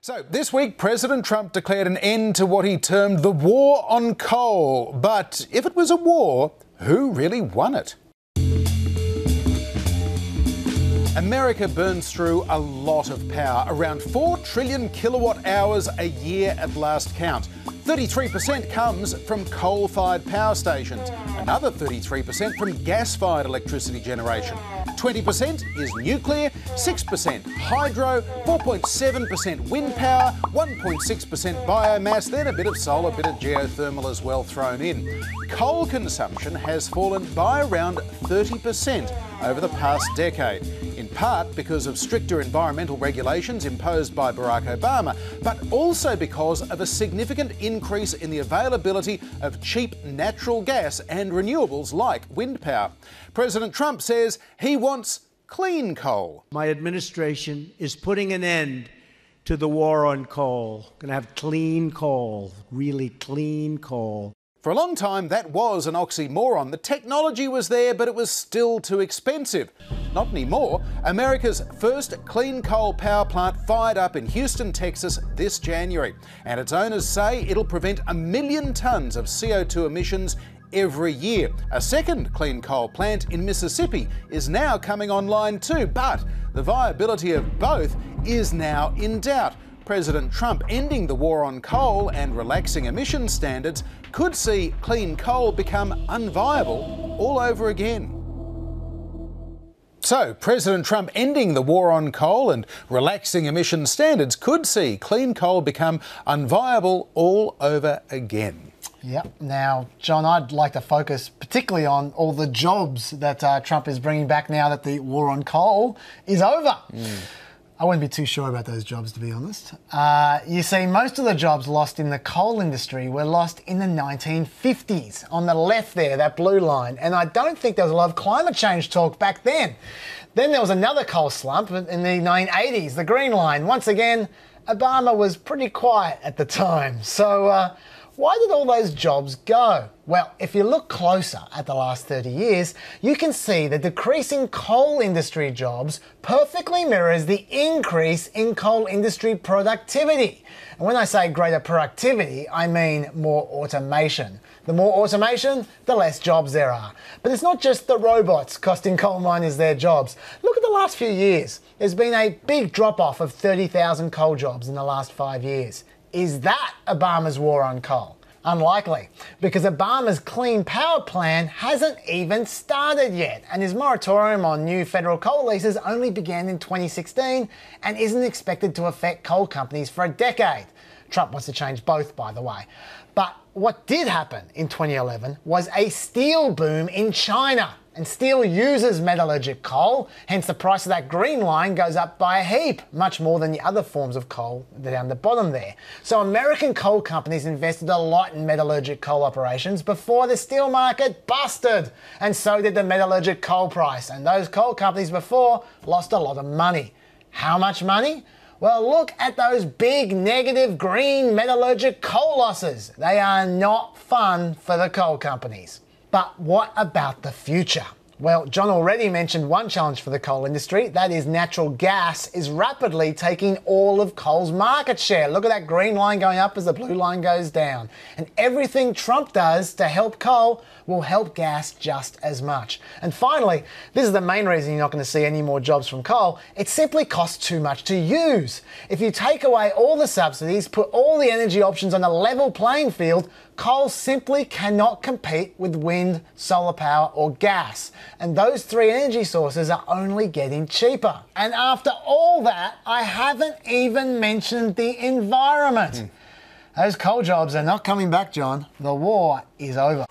So this week, President Trump declared an end to what he termed the war on coal. But if it was a war, who really won it? America burns through a lot of power, around 4 trillion kilowatt hours a year at last count. 33% comes from coal-fired power stations, another 33% from gas-fired electricity generation. 20% is nuclear, 6% hydro, 4.7% wind power, 1.6% biomass, then a bit of solar, a bit of geothermal as well thrown in. Coal consumption has fallen by around 30% over the past decade, in part because of stricter environmental regulations imposed by Barack Obama, but also because of a significant increase in the availability of cheap natural gas and renewables like wind power. President Trump says he wants clean coal. My administration is putting an end to the war on coal. Going to have clean coal, really clean coal. For a long time, that was an oxymoron. The technology was there, but it was still too expensive. Not anymore. America's first clean coal power plant fired up in Houston, Texas this January. And its owners say it'll prevent 1 million tonnes of CO2 emissions every year. A second clean coal plant in Mississippi is now coming online too, but the viability of both is now in doubt. President Trump ending the war on coal and relaxing emission standards could see clean coal become unviable all over again. So, President Trump ending the war on coal and relaxing emission standards could see clean coal become unviable all over again. Yep. Now, John, I'd like to focus particularly on all the jobs that Trump is bringing back now that the war on coal is over. I wouldn't be too sure about those jobs, to be honest. You see, most of the jobs lost in the coal industry were lost in the 1950s. On the left there, that blue line. And I don't think there was a lot of climate change talk back then. Then there was another coal slump in the 1980s, the green line. Once again, Obama was pretty quiet at the time. So why did all those jobs go? Well, if you look closer at the last 30 years, you can see the decreasing coal industry jobs perfectly mirrors the increase in coal industry productivity. And when I say greater productivity, I mean more automation. The more automation, the less jobs there are. But it's not just the robots costing coal miners their jobs. Look at the last few years. There's been a big drop-off of 30,000 coal jobs in the last 5 years. Is that Obama's war on coal? Unlikely, because Obama's Clean Power Plan hasn't even started yet, and his moratorium on new federal coal leases only began in 2016 and isn't expected to affect coal companies for a decade. Trump wants to change both, by the way. But what did happen in 2011 was a steel boom in China. And steel uses metallurgic coal, hence the price of that green line goes up by a heap, much more than the other forms of coal down the bottom there. So American coal companies invested a lot in metallurgic coal operations before the steel market busted. And so did the metallurgic coal price. And those coal companies before lost a lot of money. How much money? Well, look at those big negative green metallurgic coal losses. They are not fun for the coal companies. But what about the future? Well, John already mentioned one challenge for the coal industry, that is natural gas is rapidly taking all of coal's market share. Look at that green line going up as the blue line goes down. And everything Trump does to help coal will help gas just as much. And finally, this is the main reason you're not going to see any more jobs from coal. It simply costs too much to use. If you take away all the subsidies, put all the energy options on a level playing field, coal simply cannot compete with wind, solar power or gas. And those three energy sources are only getting cheaper. And after all that, I haven't even mentioned the environment. Those coal jobs are not coming back, John. The war is over.